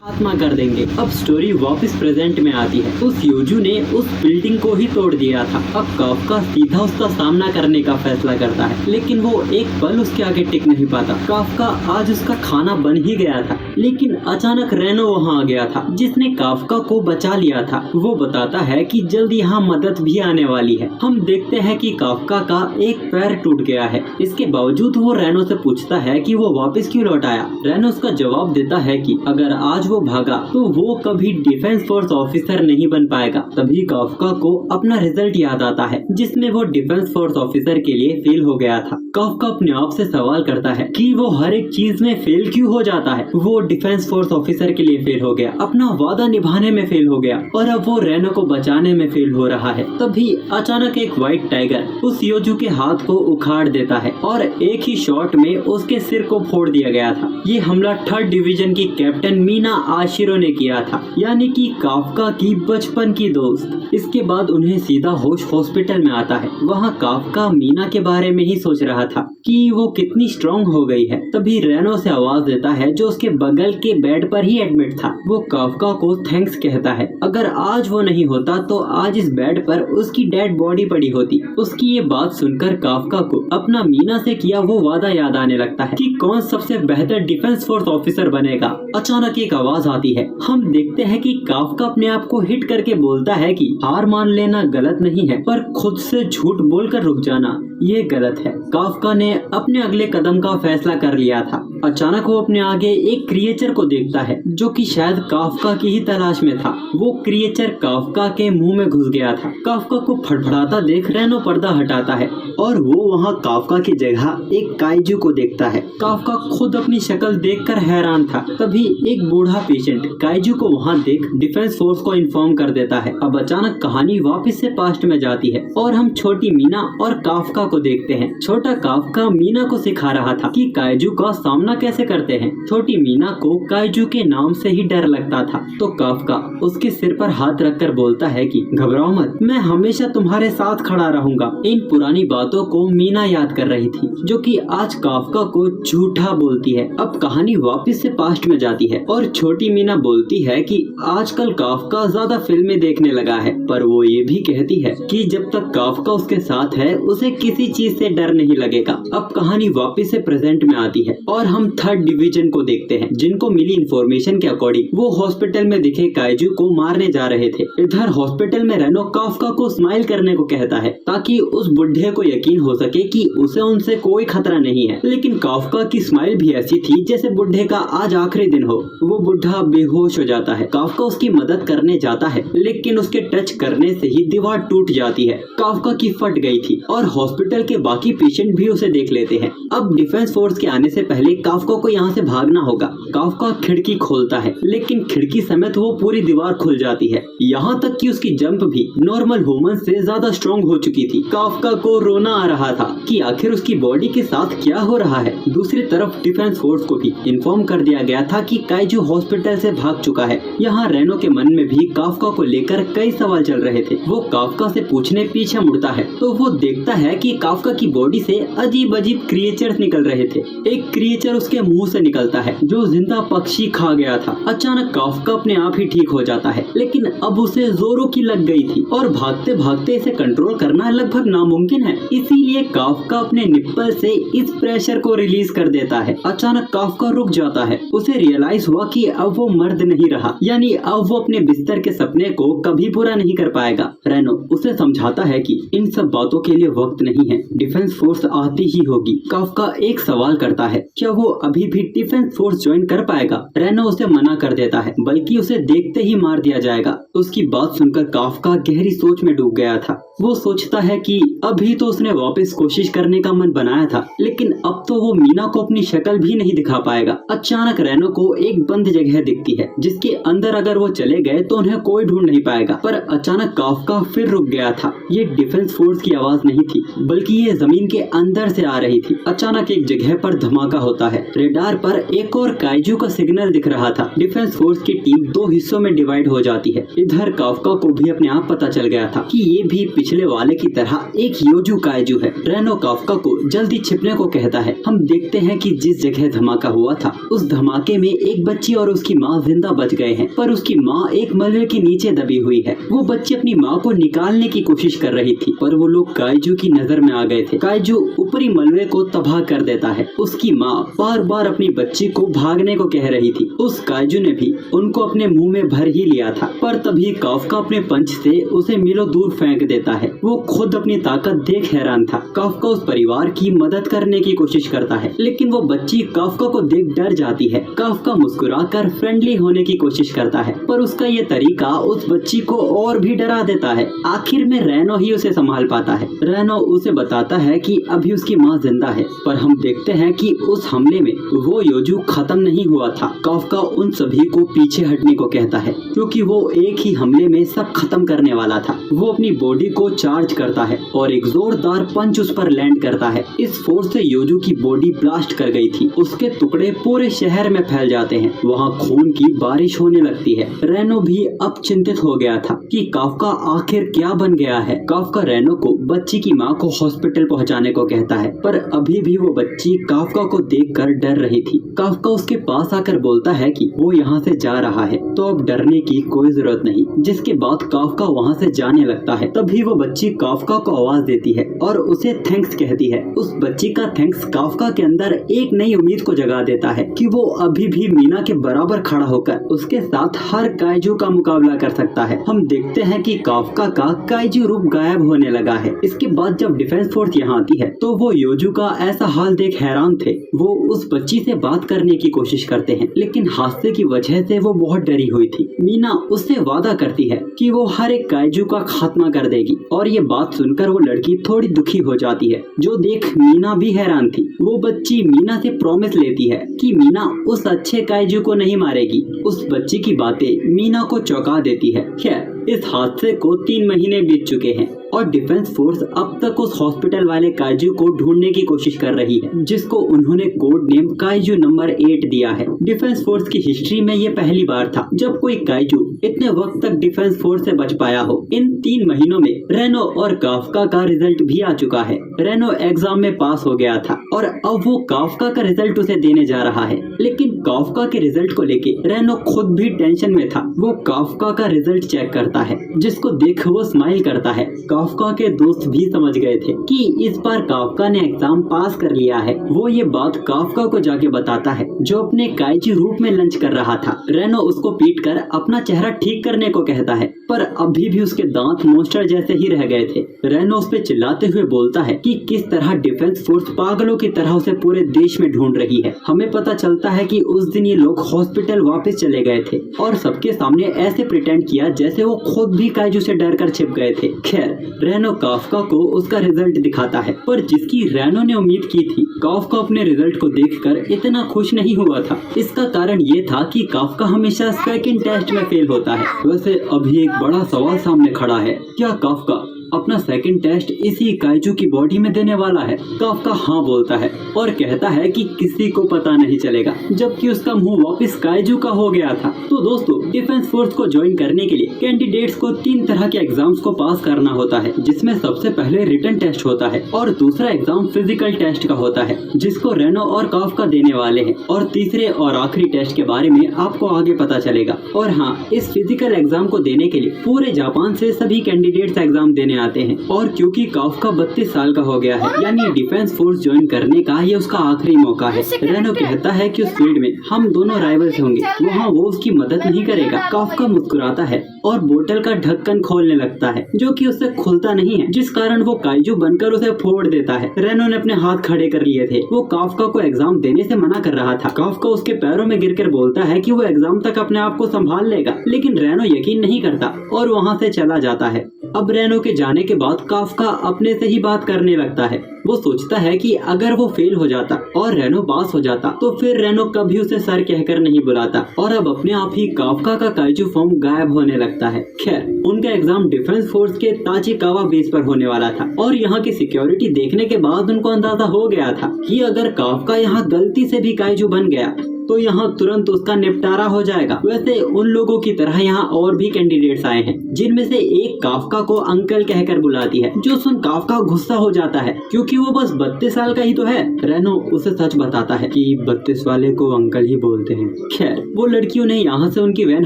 आत्मा कर देंगे। अब स्टोरी वापस प्रेजेंट में आती है। उस योजू ने उस बिल्डिंग को ही तोड़ दिया था। अब काफ्का सीधा उसका सामना करने का फैसला करता है, लेकिन वो एक पल उसके आगे टिक नहीं पाता। काफ्का आज उसका खाना बन ही गया था, लेकिन अचानक रेनो वहाँ आ गया था, जिसने काफ्का को बचा लिया था। वो बताता है कि जल्द यहाँ मदद भी आने वाली है। हम देखते हैं कि काफ्का का एक पैर टूट गया है। इसके बावजूद वो रेनो से पूछता है कि वो वापस क्यों लौट आया। रेनो उसका जवाब देता है कि अगर आज वो भागा तो वो कभी डिफेंस फोर्स ऑफिसर नहीं बन पाएगा। तभी काफ्का को अपना रिजल्ट याद आता है, जिसमें वो डिफेंस फोर्स ऑफिसर के लिए फेल हो गया था। काफ्का अपने आप से सवाल करता है कि वो हर एक चीज में फेल क्यों हो जाता है। वो डिफेंस फोर्स ऑफिसर के लिए फेल हो गया, अपना वादा निभाने में फेल हो गया, और अब वो रेनो को बचाने में फेल हो रहा है। तभी अचानक एक व्हाइट टाइगर उस योजू के हाथ को उखाड़ देता है और एक ही शॉट में उसके सिर को फोड़ दिया गया था। ये हमला 3rd डिवीजन की कैप्टन मीना आशिरो ने किया था, यानी कि काफ्का की बचपन की दोस्त। इसके बाद उन्हें सीधा होश हॉस्पिटल में आता है। वहाँ काफ्का मीना के बारे में ही सोच रहा था कि वो कितनी स्ट्रांग हो गई है। तभी रेनो से आवाज देता है, जो उसके बगल के बेड पर ही एडमिट था। वो काफ्का को थैंक्स कहता है। अगर आज वो नहीं होता तो आज इस बेड पर उसकी डेड बॉडी पड़ी होती। उसकी ये बात सुनकर काफ्का को अपना मीना से किया वो वादा याद आने लगता है कि कौन सबसे बेहतर डिफेंस फोर्स ऑफिसर बनेगा। अचानक एक आवाज आती है। हम देखते हैं कि काफ्का अपने आप को हिट करके बोलता है कि हार मान लेना गलत नहीं है, पर खुद से झूठ बोलकर रुक जाना ये गलत है। काफ्का ने अपने अगले कदम का फैसला कर लिया था। अचानक वो अपने आगे एक क्रिएचर को देखता है, जो कि शायद काफ्का की ही तलाश में था। वो क्रिएचर काफ्का के मुंह में घुस गया था। काफ्का को फड़फड़ाता देख रेनो पर्दा हटाता है और वो वहाँ काफ्का की जगह एक काइजू को देखता है। काफ्का खुद अपनी शक्ल देखकर हैरान था। तभी एक बूढ़ा पेशेंट काइजू को वहाँ देख डिफेंस फोर्स को इन्फॉर्म कर देता है। अब अचानक कहानी वापस से पास्ट में जाती है और हम छोटी मीना और काफ्का को देखते हैं। छोटा काफ्का मीना को सिखा रहा था कि काइजू का सामना कैसे करते हैं। छोटी मीना को काइजू के नाम से ही डर लगता था, तो काफ्का उसके सिर पर हाथ रखकर बोलता है कि घबराओ मत, मैं हमेशा तुम्हारे साथ खड़ा रहूंगा। इन पुरानी बातों को मीना याद कर रही थी, जो कि आज काफ्का को झूठा बोलती है। अब कहानी वापस से पास्ट में जाती है और छोटी मीना बोलती है कि आजकल काफ्का ज्यादा फिल्में देखने लगा है, पर वो ये भी कहती है कि जब तक काफ्का उसके साथ है उसे किसी चीज से डर नहीं लगेगा। अब कहानी वापस से प्रेजेंट में आती है और हम 3rd डिवीजन को देखते हैं, जिनको मिली इन्फॉर्मेशन के अकॉर्डिंग वो हॉस्पिटल में दिखे काइजू को मारने जा रहे थे। इधर हॉस्पिटल में रेनो काफ्का को स्माइल करने को कहता है, ताकि उस बुढ़े को यकीन हो सके कि उसे उनसे कोई खतरा नहीं है। लेकिन काफ्का की स्माइल भी ऐसी थी जैसे बुढ़े का आज आखिरी दिन हो। वो बुढ़ा बेहोश हो जाता है। काफ्का उसकी मदद करने जाता है, लेकिन उसके टच करने से ही दीवार टूट जाती है। काफ्का की फट गई थी और हॉस्पिटल के बाकी पेशेंट भी उसे देख लेते हैं। अब डिफेंस फोर्स के आने से पहले काफ्का को यहाँ से भागना होगा। काफ्का खिड़की खोलता है, लेकिन खिड़की समेत वो पूरी दीवार खुल जाती है। यहाँ तक कि उसकी जंप भी नॉर्मल ह्यूमन से ज्यादा स्ट्रॉन्ग हो चुकी थी। काफ्का को रोना आ रहा था कि आखिर उसकी बॉडी के साथ क्या हो रहा है। दूसरी तरफ डिफेंस फोर्स को भी इन्फॉर्म कर दिया गया था कि काइजू हॉस्पिटल से भाग चुका है। यहाँ रेनो के मन में भी काफ्का को लेकर कई सवाल चल रहे थे। वो काफ्का से पूछने पीछे मुड़ता है तो वो देखता है कि काफ्का की बॉडी से अजीब अजीब क्रिएचर्स निकल रहे थे। एक क्रिएचर उसके मुंह से निकलता है जो जिंदा पक्षी खा गया था। अचानक काफ्का अपने आप ही ठीक हो जाता है, लेकिन अब उसे जोरों की लग गई थी और भागते भागते इसे कंट्रोल करना लगभग नामुमकिन है। इसीलिए काफ्का अपने निप्पल से इस प्रेशर को रिलीज कर देता है। अचानक काफ्का रुक जाता है। उसे रियलाइज हुआ कि अब वो मर्द नहीं रहा, यानी अब वो अपने बिस्तर के सपने को कभी पूरा नहीं कर पाएगा। रेनो उसे समझाता है कि इन सब बातों के लिए वक्त नहीं है, डिफेंस फोर्स आती ही होगी। काफ्का एक सवाल करता है, क्या वो अभी भी डिफेंस फोर्स ज्वाइन कर पाएगा? रेनो उसे मना कर देता है, बल्कि उसे देखते ही मार दिया जाएगा। उसकी बात सुनकर काफ्का गहरी सोच में डूब गया था। वो सोचता है कि अभी तो उसने वापस कोशिश करने का मन बनाया था, लेकिन अब तो वो मीना को अपनी शक्ल भी नहीं दिखा पाएगा। अचानक रेनो को एक बंद जगह दिखती है, जिसके अंदर अगर वो चले गए तो उन्हें कोई ढूंढ नहीं पाएगा। पर अचानक काफ्का फिर रुक गया था। ये डिफेंस फोर्स की आवाज नहीं थी, बल्कि ये जमीन के अंदर से आ रही थी। अचानक एक जगह पर धमाका होता है। रेडार पर एक और काइजू का सिग्नल दिख रहा था। डिफेंस फोर्स की टीम 2 हिस्सों में डिवाइड हो जाती है। इधर काफ्का को भी अपने आप पता चल गया था कि ये भी पिछले वाले की तरह एक योजू काइजू है। रेनो काफ्का को जल्दी छिपने को कहता है। हम देखते हैं कि जिस जगह धमाका हुआ था उस धमाके में एक बच्ची और उसकी माँ जिंदा बच गए हैं, पर उसकी माँ एक मलबे के नीचे दबी हुई है। वो बच्ची अपनी माँ को निकालने की कोशिश कर रही थी, पर वो लोग काइजू की नजर में आ गए थे। काइजू ऊपरी मलबे को तबाह कर देता है। उसकी माँ बार बार अपनी बच्ची को भागने को कह रही थी। उस काइजू ने भी उनको अपने मुंह में भर ही लिया था, पर तभी काफ्का अपने पंच से उसे मीलों दूर फेंक देता है। वो खुद अपनी ताकत देख हैरान था। काफ्का उस परिवार की मदद करने की कोशिश करता है, लेकिन वो बच्ची काफ्का को देख डर जाती है। काफ्का मुस्कुराकर फ्रेंडली होने की कोशिश करता है, पर उसका ये तरीका उस बच्ची को और भी डरा देता है। आखिर में रेनो ही उसे संभाल पाता है। रेनो उसे बताता है कि अभी उसकी माँ जिंदा है, पर हम देखते हैं कि उस हमले में वो योजू खत्म नहीं हुआ था। काफ्का उन सभी को पीछे हटने को कहता है, क्योंकि वो एक ही हमले में सब खत्म करने वाला था। वो अपनी बॉडी को चार्ज करता है और एक जोरदार पंच उस पर लैंड करता है। इस फोर्स से योजू की बॉडी ब्लास्ट कर गई थी। उसके टुकड़े पूरे शहर में फैल जाते हैं। वहाँ खून की बारिश होने लगती है। रेनो भी अब चिंतित हो गया था कि काफ्का आखिर क्या बन गया है। काफ्का रेनो को बच्ची की माँ को हॉस्पिटल पहुँचाने को कहता है, पर अभी भी वो बच्ची काफ्का को देखकर डर रही थी। काफ्का उसके पास आकर बोलता है कि वो यहाँ से जा रहा है, तो अब डरने की कोई जरूरत नहीं। जिसके बाद काफ्का वहाँ से जाने लगता है। तभी वो बच्ची काफ्का को आवाज देती है और उसे थैंक्स कहती है। उस बच्ची का थैंक्स काफ्का के अंदर एक नई उम्मीद को जगा देता है कि वो अभी भी मीना के बराबर खड़ा होकर उसके साथ हर काइजू का मुकाबला कर सकता है। हम देखते हैं कि काफ्का का काइजू रूप गायब होने लगा है। इसके बाद जब डिफेंस फोर्स यहाँ आती है तो वो योजू का ऐसा हाल देख हैरान थे। वो उस बच्ची से बात करने की कोशिश करते हैं, लेकिन हादसे की वजह से वो बहुत डरी हुई थी। मीना उससे वादा करती है कि वो हर एक काइजू का खात्मा कर देगी, और ये बात सुनकर वो लड़की थोड़ी दुखी हो जाती है, जो देख मीना भी हैरान थी। वो बच्ची मीना से प्रॉमिस लेती है कि मीना उस अच्छे काइजू को नहीं मारेगी। उस बच्ची की बातें मीना को चौंका देती है। खैर, इस हादसे को 3 महीने बीत चुके हैं और डिफेंस फोर्स अब तक उस हॉस्पिटल वाले काइजू को ढूंढने की कोशिश कर रही है, जिसको उन्होंने कोड नेम काइजू नंबर 8 दिया है। डिफेंस फोर्स की हिस्ट्री में ये पहली बार था जब कोई काइजू इतने वक्त तक डिफेंस फोर्स से बच पाया हो। इन 3 महीनों में रेनो और काफ्का का रिजल्ट भी आ चुका है। रेनो एग्जाम में पास हो गया था और अब वो काफ्का का रिजल्ट उसे देने जा रहा है, लेकिन काफ्का के रिजल्ट को लेके रेनो खुद भी टेंशन में था। वो काफ्का का रिजल्ट चेक करता है, जिसको देख वो स्माइल करता है। काफ्का के दोस्त भी समझ गए थे कि इस बार काफ्का ने एग्जाम पास कर लिया है। वो ये बात काफ्का को जाके बताता है, जो अपने काइजू रूप में लंच कर रहा था। रेनो उसको पीटकर अपना चेहरा ठीक करने को कहता है, पर अभी भी उसके दांत मॉन्स्टर जैसे ही रह गए थे। रेनो उस पे चिल्लाते हुए बोलता है कि किस तरह डिफेंस फोर्स पागलों की तरह उसे पूरे देश में ढूंढ रही है। हमें पता चलता है कि उस दिन ये लोग हॉस्पिटल वापस चले गए थे और सबके सामने ऐसे प्रिटेंड किया जैसे वो खुद भी काइजू से डरकर छिप गए थे। खैर, रेनो काफ्का को उसका रिजल्ट दिखाता है, पर जिसकी रेनो ने उम्मीद की थी, काफ्का अपने रिजल्ट को देखकर इतना खुश नहीं हुआ था। इसका कारण ये था कि काफ्का हमेशा सेकंड टेस्ट में फेल होता है। वैसे अभी एक बड़ा सवाल सामने खड़ा है, क्या काफ्का अपना सेकंड टेस्ट इसी काइजू की बॉडी में देने वाला है? काफ्का हाँ बोलता है और कहता है कि किसी को पता नहीं चलेगा, जबकि उसका मुंह वापस काइजू का हो गया था। तो दोस्तों, डिफेंस फोर्स को ज्वाइन करने के लिए कैंडिडेट्स को 3 तरह के एग्जाम्स को पास करना होता है, जिसमें सबसे पहले रिटन टेस्ट होता है और दूसरा एग्जाम फिजिकल टेस्ट का होता है, जिसको रेनो और काफ्का देने वाले हैं, और तीसरे और आखिरी टेस्ट के बारे में आपको आगे पता चलेगा। और हाँ, इस फिजिकल एग्जाम को देने के लिए पूरे जापान से सभी कैंडिडेट्स एग्जाम देने आते हैं। और क्योंकि काफ्का 32 साल का हो गया है, यानी डिफेंस फोर्स ज्वाइन करने का ये उसका आखिरी मौका है। रेनो कहता है कि उस फील्ड में हम दोनों राइवल्स होंगे, वहाँ वो उसकी मदद नहीं करेगा। काफ्का मुस्कुराता है और बोतल का ढक्कन खोलने लगता है, जो कि उससे खुलता नहीं है, जिस कारण वो काइजू बनकर उसे फोड़ देता है। रेनो ने अपने हाथ खड़े कर लिए थे। वो काफ्का को एग्जाम देने से मना कर रहा था। काफ्का उसके पैरों में गिरकर बोलता है कि वो एग्जाम तक अपने आप को संभाल लेगा, लेकिन रेनो यकीन नहीं करता और वहाँ से चला जाता है। अब रेनो के जाने के बाद काफ्का अपने से ही बात करने लगता है। वो सोचता है कि अगर वो फेल हो जाता और रेनो पास हो जाता तो फिर रेनो कभी उसे सर कहकर नहीं बुलाता, और अब अपने आप ही काफ्का का काइजू फॉर्म गायब होने लगता है। खैर, उनका एग्जाम डिफेंस फोर्स के ताचिकावा बेस पर होने वाला था और यहाँ की सिक्योरिटी देखने के बाद उनको अंदाजा हो गया था कि अगर काफ्का यहाँ गलती से भी काइजू बन गया तो यहाँ तुरंत उसका निपटारा हो जाएगा। वैसे उन लोगों की तरह यहाँ और भी कैंडिडेट्स आए हैं, जिनमें से एक काफका को अंकल कहकर बुलाती है, जो सुन काफका गुस्सा हो जाता है क्योंकि वो बस 32 साल का ही तो है। रेनो उसे सच बताता है कि 32 वाले को अंकल ही बोलते हैं। खैर, वो लड़की उन्हें यहाँ से उनकी वैन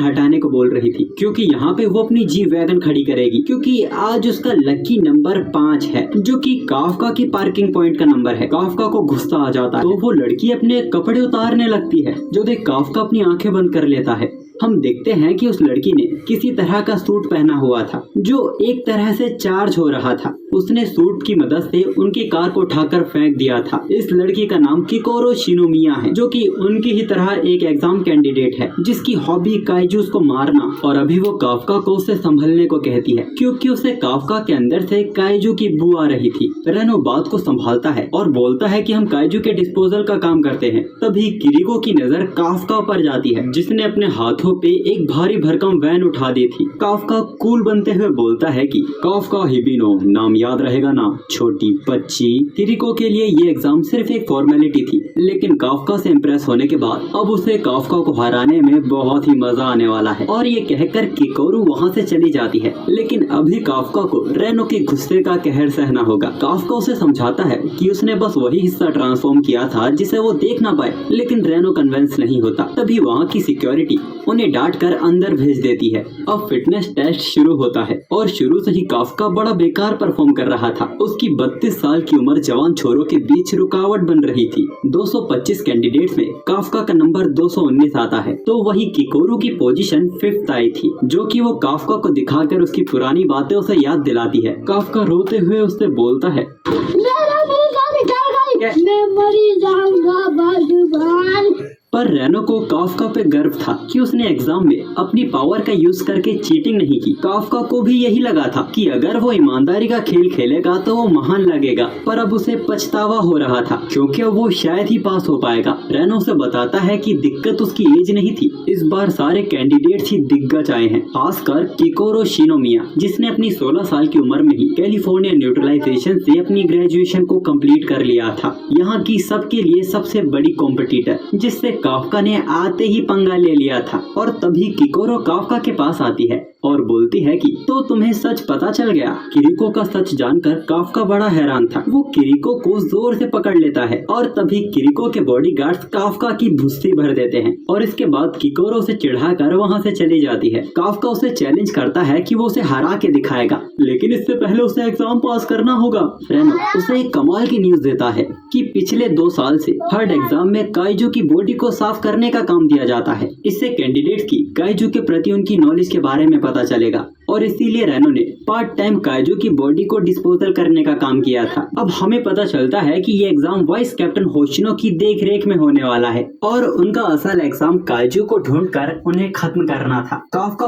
हटाने को बोल रही थी क्योंकि यहाँ पे वो अपनी जी वैगन खड़ी करेगी, क्योंकि आज उसका लकी नंबर 5 है, जो कि काफका की पार्किंग पॉइंट का नंबर है। काफका को गुस्सा आ जाता है तो वो लड़की अपने कपड़े उतारने लगती है, जो देख काफका अपनी आंखें बंद कर लेता है। हम देखते हैं कि उस लड़की ने किसी तरह का सूट पहना हुआ था जो एक तरह से चार्ज हो रहा था। उसने सूट की मदद से उनकी कार को उठाकर फेंक दिया था। इस लड़की का नाम किकोरो शिनोमिया है, जो कि उनकी ही तरह एक एग्जाम कैंडिडेट है, जिसकी हॉबी काइजूस को मारना। और अभी वो काफका को उसे संभलने को कहती है क्योंकि उसे काफका के अंदर से काइजू की बू आ रही थी। रेनो बात को संभालता है और बोलता है कि हम काइजू के डिस्पोजल का काम करते हैं। तभी किरिको की नजर काफका पर जाती है, जिसने अपने हाथों पे एक भारी भरकम वैन उठा दी थी। काफका कूल बनते हुए बोलता है कि काफका हिबिनो, नाम याद रहेगा ना छोटी बच्ची। किरिको के लिए ये एग्जाम सिर्फ एक फॉर्मेलिटी थी, लेकिन काफका से इम्प्रेस होने के बाद अब उसे काफका को हराने में बहुत ही मजा आने वाला है। और ये कहकर किकोरू वहाँ से चली जाती है, लेकिन अभी काफका को रेनो के गुस्से का कहर सहना होगा। काफका उसे समझाता है कि उसने बस वही हिस्सा ट्रांसफॉर्म किया था जिसे वो देख ना पाए, लेकिन रेनो कन्विंस नहीं होता। तभी वहाँ की सिक्योरिटी उन्हें डांट कर अंदर भेज देती है। अब फिटनेस टेस्ट शुरू होता है और शुरू से ही काफका बड़ा बेकार परफॉर्म कर रहा था। उसकी 32 साल की उम्र जवान छोरों के बीच रुकावट बन रही थी। 225 कैंडिडेट्स में काफका का नंबर 219 आता है, तो वही किकोरू की पोजीशन 5th आई थी, जो कि वो काफका को दिखाकर उसकी पुरानी बातें उसे याद दिलाती है। काफका रोते हुए उससे बोलता है, मैं मरी जाऊंगा भगवान। पर रेनो को काफका पे गर्व था कि उसने एग्जाम में अपनी पावर का यूज करके चीटिंग नहीं की। काफका को भी यही लगा था कि अगर वो ईमानदारी का खेल खेलेगा तो वो महान लगेगा, पर अब उसे पछतावा हो रहा था क्योंकि अब वो शायद ही पास हो पाएगा। रेनो उसे बताता है कि दिक्कत उसकी एज नहीं थी, इस बार सारे कैंडिडेट्स ही दिग्गज आए हैं, खासकर किकोरो शिनोमिया, जिसने अपनी 16 साल की उम्र में ही कैलिफोर्निया न्यूट्रलाइजेशन से अपनी ग्रेजुएशन को कंप्लीट कर लिया था। यहाँ की सबके लिए सबसे बड़ी कॉम्पिटिटर, जिससे काफका ने आते ही पंगा ले लिया था। और तभी किकोरो काफका के पास आती है और बोलती है कि तो तुम्हें सच पता चल गया। किरिको का सच जानकर काफका बड़ा हैरान था। वो किरिको को जोर से पकड़ लेता है और तभी किरिको के बॉडीगार्ड्स काफका की भुस्सी भर देते हैं और इसके बाद किकोरो से चिढ़ाकर वहाँ से चली जाती है। काफका उसे चैलेंज करता है कि वो उसे हरा के दिखाएगा, लेकिन इससे पहले उसे एग्जाम पास करना होगा। रेनो उसे एक कमाल की न्यूज देता है कि पिछले 2 साल से हर एग्जाम में काइजू की बॉडी को साफ करने का काम दिया जाता है। इससे कैंडिडेट की काइजू के प्रति उनकी नॉलेज के बारे में पता चलेगा और इसीलिए रेनो ने पार्ट टाइम काइजू की बॉडी को डिस्पोजल करने का काम किया था। अब हमें पता चलता है कि ये एग्जाम वाइस कैप्टन होशिनो की देखरेख में होने वाला है और उनका असल एग्जाम काइजू को ढूंढकर उन्हें खत्म करना था। काफका